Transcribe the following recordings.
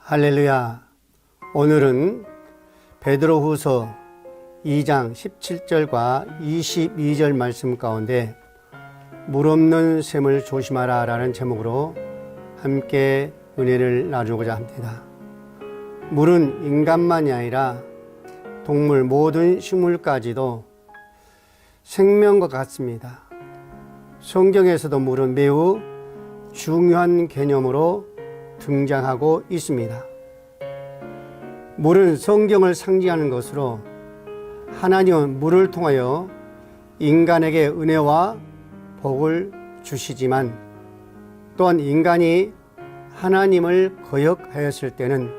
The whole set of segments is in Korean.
할렐루야. 오늘은 베드로후서 2장 17절과 22절 말씀 가운데 물 없는 샘을 조심하라 라는 제목으로 함께 은혜를 나누고자 합니다. 물은 인간만이 아니라 동물 모든 식물까지도 생명과 같습니다. 성경에서도 물은 매우 중요한 개념으로 등장하고 있습니다. 물은 성경을 상징하는 것으로 하나님은 물을 통하여 인간에게 은혜와 복을 주시지만 또한 인간이 하나님을 거역하였을 때는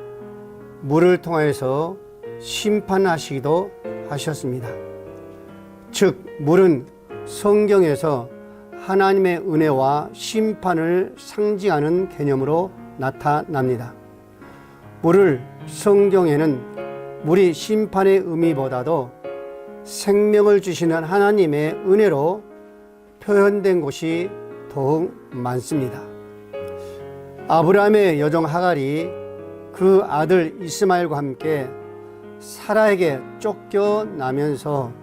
물을 통하여서 심판하시기도 하셨습니다. 즉 물은 성경에서 하나님의 은혜와 심판을 상징하는 개념으로 나타납니다. 물을 성경에는 물이 심판의 의미보다도 생명을 주시는 하나님의 은혜로 표현된 곳이 더욱 많습니다. 아브라함의 여종 하갈이 그 아들 이스마엘과 함께 사라에게 쫓겨나면서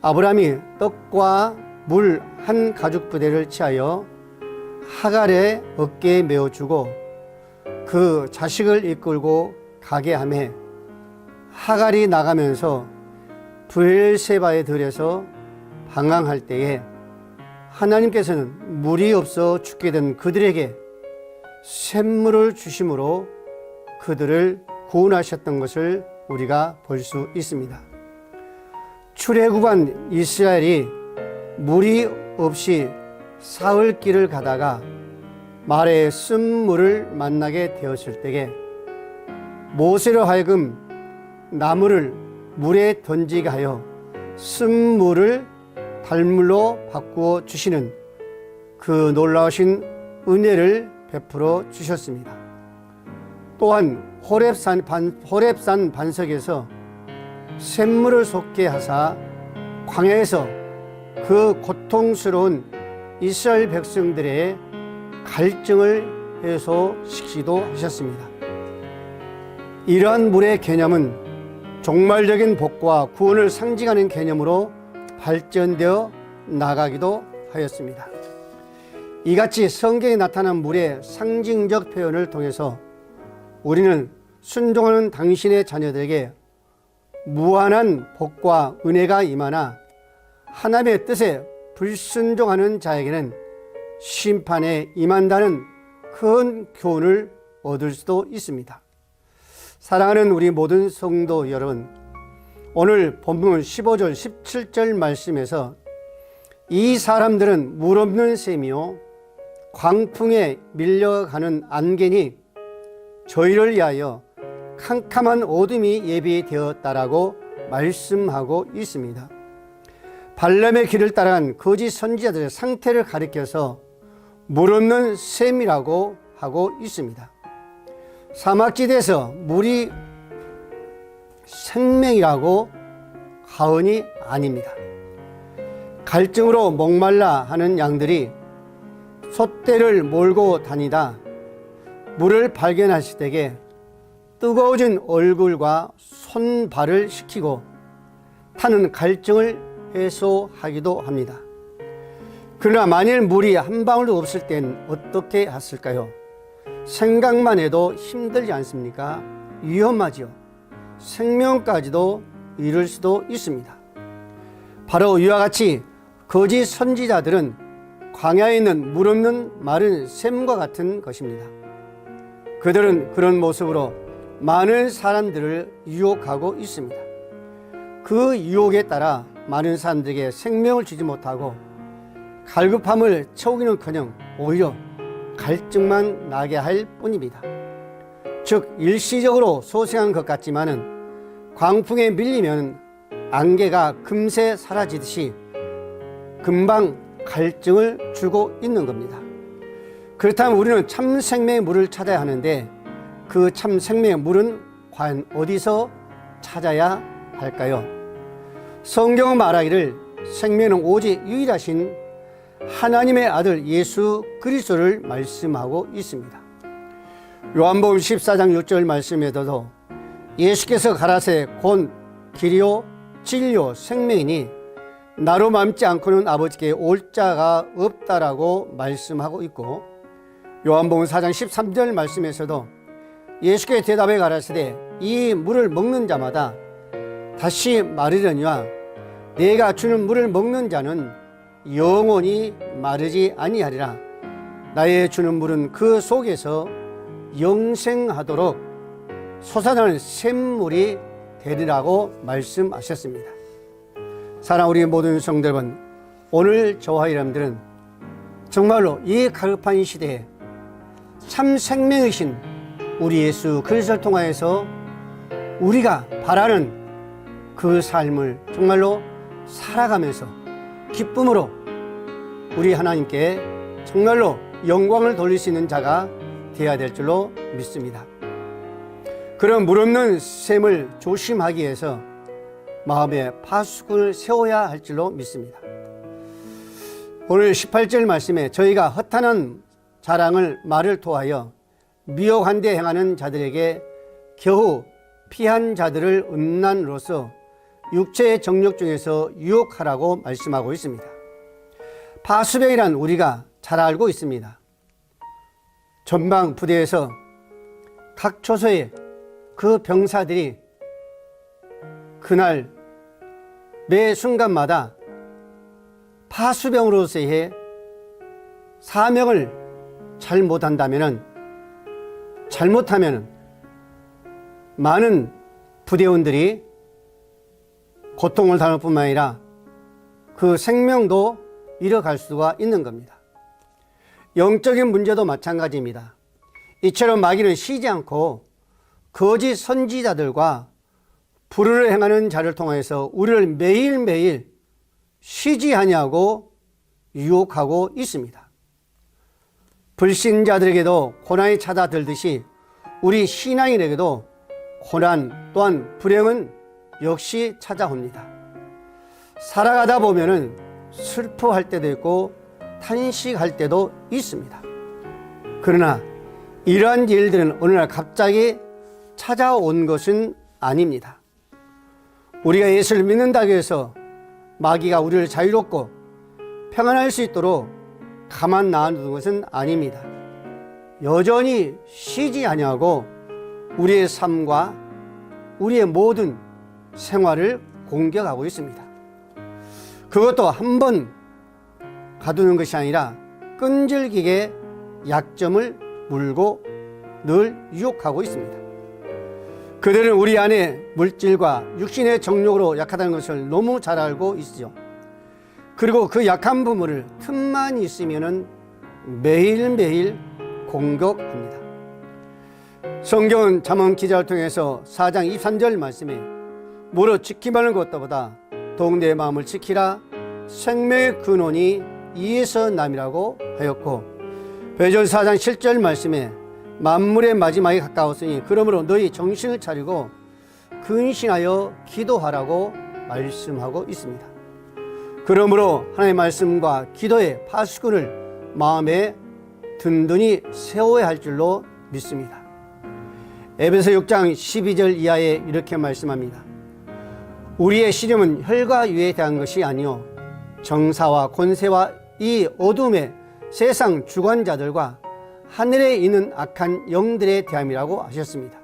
아브라함이 떡과 물 한 가죽 부대를 취하여 하갈의 어깨에 메어주고 그 자식을 이끌고 가게 하매 하갈이 나가면서 브엘세바의 들에서 방황할 때에 하나님께서는 물이 없어 죽게 된 그들에게 샘물을 주심으로 그들을 구원하셨던 것을 우리가 볼 수 있습니다. 출애굽한 이스라엘이 물이 없이 사흘 길을 가다가 말에 쓴물을 만나게 되었을 때에 모세로 하여금 나무를 물에 던지게 하여 쓴물을 달물로 바꾸어 주시는 그 놀라우신 은혜를 베풀어 주셨습니다. 또한 호렙산 반석에서 샘물을 솟게 하사 광야에서 그 고통스러운 이스라엘 백성들의 갈증을 해소시키기도 하셨습니다. 이러한 물의 개념은 종말적인 복과 구원을 상징하는 개념으로 발전되어 나가기도 하였습니다. 이같이 성경에 나타난 물의 상징적 표현을 통해서 우리는 순종하는 당신의 자녀들에게 무한한 복과 은혜가 임하나 하나님의 뜻에 불순종하는 자에게는 심판에 임한다는 큰 교훈을 얻을 수도 있습니다. 사랑하는 우리 모든 성도 여러분, 오늘 본문 15절 17절 말씀에서 이 사람들은 물 없는 샘이요 광풍에 밀려가는 안개니 저희를 위하여 캄캄한 어둠이 예비되었다라고 말씀하고 있습니다. 발람의 길을 따라간 거짓 선지자들의 상태를 가리켜서 물 없는 샘이라고 하고 있습니다. 사막지대에서 물이 생명이라고 하언이 아닙니다. 갈증으로 목말라 하는 양들이 솥대를 몰고 다니다 물을 발견하실 때에 뜨거워진 얼굴과 손발을 식히고 타는 갈증을 해소하기도 합니다. 그러나 만일 물이 한 방울도 없을 땐 어떻게 했을까요? 생각만 해도 힘들지 않습니까? 위험하죠. 생명까지도 이를 수도 있습니다. 바로 이와 같이 거짓 선지자들은 광야에 있는 물 없는 마른 샘과 같은 것입니다. 그들은 그런 모습으로 많은 사람들을 유혹하고 있습니다. 그 유혹에 따라 많은 사람들에게 생명을 주지 못하고 갈급함을 채우기는커녕 오히려 갈증만 나게 할 뿐입니다. 즉 일시적으로 소생한 것 같지만은 광풍에 밀리면 안개가 금세 사라지듯이 금방 갈증을 주고 있는 겁니다. 그렇다면 우리는 참 생명의 물을 찾아야 하는데 그 참 생명의 물은 과연 어디서 찾아야 할까요? 성경은 말하기를 생명은 오직 유일하신 하나님의 아들 예수 그리스도를 말씀하고 있습니다. 요한복음 14장 6절 말씀에도 예수께서 가라사대 곧 길이요 진리요 생명이니 나로 맘지 않고는 아버지께 올 자가 없다라고 말씀하고 있고, 요한복음 4장 13절 말씀에서도 예수께서 대답해 가라사대 이 물을 먹는 자마다 다시 마르려니와 내가 주는 물을 먹는 자는 영원히 마르지 아니하리라. 나의 주는 물은 그 속에서 영생하도록 솟아나는 샘물이 되리라고 말씀하셨습니다. 사랑하는 우리 모든 성도 여러분, 오늘 저와 여러분들은 정말로 이 갈급한 시대에 참 생명이신 우리 예수 그리스도를 통하여서 우리가 바라는 그 삶을 정말로 살아가면서 기쁨으로 우리 하나님께 정말로 영광을 돌릴 수 있는 자가 되어야 될 줄로 믿습니다. 그런 물 없는 샘을 조심하기 위해서 마음에 파수꾼을 세워야 할 줄로 믿습니다. 오늘 18절 말씀에 저희가 허탄한 자랑을 말을 토하여 미혹한 데 행하는 자들에게 겨우 피한 자들을 음란으로서 육체의 정욕 중에서 유혹하라고 말씀하고 있습니다. 파수병이란 우리가 잘 알고 있습니다. 전방 부대에서 각 초소에 그 병사들이 그날 매 순간마다 파수병으로서의 사명을 잘못하면 많은 부대원들이 고통을 당할 뿐만 아니라 그 생명도 잃어갈 수가 있는 겁니다. 영적인 문제도 마찬가지입니다. 이처럼 마귀는 쉬지 않고 거짓 선지자들과 불의를 행하는 자를 통해서 우리를 매일매일 쉬지 아니하고 유혹하고 있습니다. 불신자들에게도 고난이 찾아들듯이 우리 신앙인에게도 고난 또한 불행은 역시 찾아옵니다. 살아가다 보면은 슬퍼할 때도 있고 탄식할 때도 있습니다. 그러나 이러한 일들은 어느 날 갑자기 찾아온 것은 아닙니다. 우리가 예수를 믿는다고 해서 마귀가 우리를 자유롭고 평안할 수 있도록 가만 놔두는 것은 아닙니다. 여전히 쉬지 아니하고 우리의 삶과 우리의 모든 생활을 공격하고 있습니다. 그것도 한 번 가두는 것이 아니라 끈질기게 약점을 물고 늘 유혹하고 있습니다. 그들은 우리 안에 물질과 육신의 정욕으로 약하다는 것을 너무 잘 알고 있죠. 그리고 그 약한 부분을 틈만 있으면 매일매일 공격합니다. 성경은 잠언 기자를 통해서 4장 23절 말씀에 무릇 지키마는 것보다 더욱 내 마음을 지키라 생명의 근원이 이에서 남이라고 하였고, 베드로 4장 7절 말씀에 만물의 마지막이 가까웠으니 그러므로 너희 정신을 차리고 근신하여 기도하라고 말씀하고 있습니다. 그러므로 하나님의 말씀과 기도의 파수꾼을 마음에 든든히 세워야 할 줄로 믿습니다. 에베소 6장 12절 이하에 이렇게 말씀합니다. 우리의 시름은 혈과 유에 대한 것이 아니요 정사와 권세와 이 어둠의 세상 주관자들과 하늘에 있는 악한 영들에 대함이라고 하셨습니다.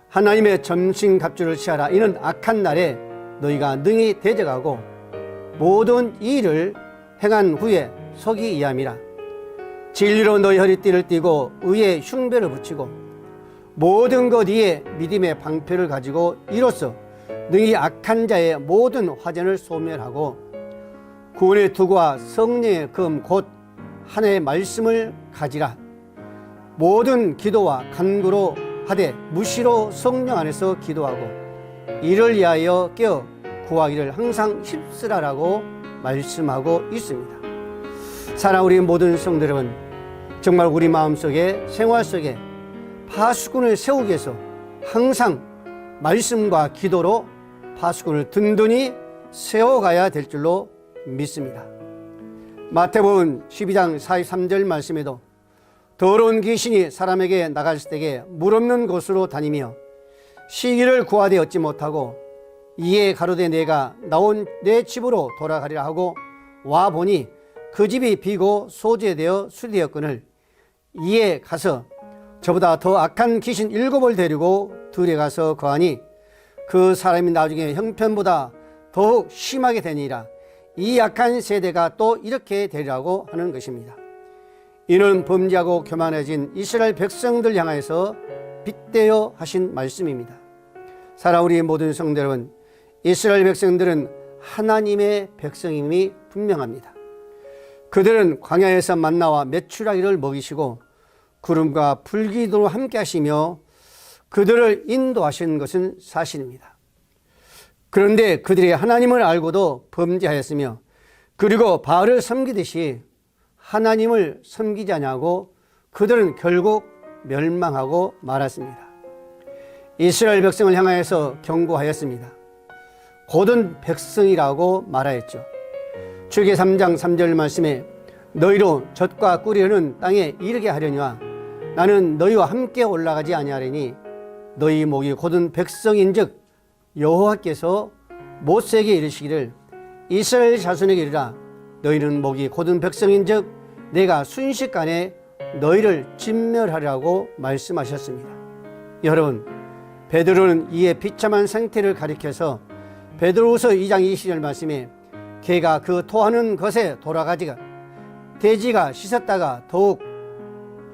하나님의 전신갑주를 취하라. 이는 악한 날에 너희가 능히 대적하고 모든 일을 행한 후에 서기 이함이라. 진리로 너희 허리띠를 띠고 의의 흉배를 붙이고 모든 것 위에 믿음의 방패를 가지고 이로써 능히 악한 자의 모든 화전을 소멸하고 구원의 투구와 성령의 금 곧 하나의 말씀을 가지라. 모든 기도와 간구로 하되 무시로 성령 안에서 기도하고 이를 위하여 깨어 구하기를 항상 힘쓰라라고 말씀하고 있습니다. 사랑하는 우리 모든 성도 여러분, 정말 우리 마음속에 생활 속에 파수꾼을 세우기 위해서 항상 말씀과 기도로 파수꾼을 든든히 세워가야 될 줄로 믿습니다. 마태복음 12장 43절 말씀에도 더러운 귀신이 사람에게 나갔을 때에 물 없는 곳으로 다니며 시기를 구하되 얻지 못하고 이에 가로되 내가 나온 내 집으로 돌아가리라 하고 와 보니 그 집이 비고 소재되어 수리되었거늘 이에 가서 저보다 더 악한 귀신 7을 데리고 들에 가서 거하니 그 사람이 나중에 형편보다 더욱 심하게 되니라. 이 악한 세대가 또 이렇게 되리라고 하는 것입니다. 이는 범죄하고 교만해진 이스라엘 백성들 향해서 빗대어 하신 말씀입니다. 사랑하는 우리 모든 성도 여러분, 이스라엘 백성들은 하나님의 백성임이 분명합니다. 그들은 광야에서 만나와 메추라기를 먹이시고 구름과 불기둥으로 함께 하시며 그들을 인도하신 것은 사실입니다. 그런데 그들이 하나님을 알고도 범죄하였으며 그리고 바알을 섬기듯이 하나님을 섬기지 아니하고 그들은 결국 멸망하고 말았습니다. 이스라엘 백성을 향하여서 경고하였습니다. 곧은 백성이라고 말하였죠. 출애굽기 3장 3절 말씀에 너희로 젖과 꿀이 흐르는 땅에 이르게 하려니와 나는 너희와 함께 올라가지 아니하리니 너희 목이 곧은 백성인즉 여호와께서 모세에게 이르시기를 이스라엘 자손에게 이르라 너희는 목이 곧은 백성인즉 내가 순식간에 너희를 진멸하리라고 말씀하셨습니다. 여러분, 베드로는 이에 비참한 상태를 가리켜서 베드로후서 2장 20절 말씀에 개가 그 토하는 것에 돌아가지가 돼지가 씻었다가 더욱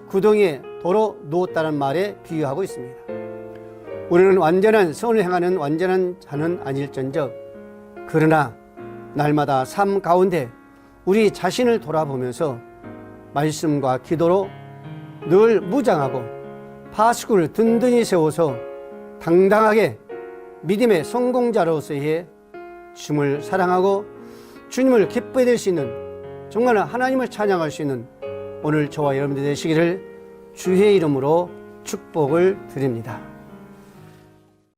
구덩이에 도로 누웠다는 말에 비유하고 있습니다. 우리는 완전한 선을 행하는 완전한 자는 아닐전적 그러나 날마다 삶 가운데 우리 자신을 돌아보면서 말씀과 기도로 늘 무장하고 파수꾼을 든든히 세워서 당당하게 믿음의 성공자로서의 주님을 사랑하고 주님을 기뻐해 될 수 있는 정말 하나님을 찬양할 수 있는 오늘 저와 여러분들 되시기를 주의 이름으로 축복을 드립니다.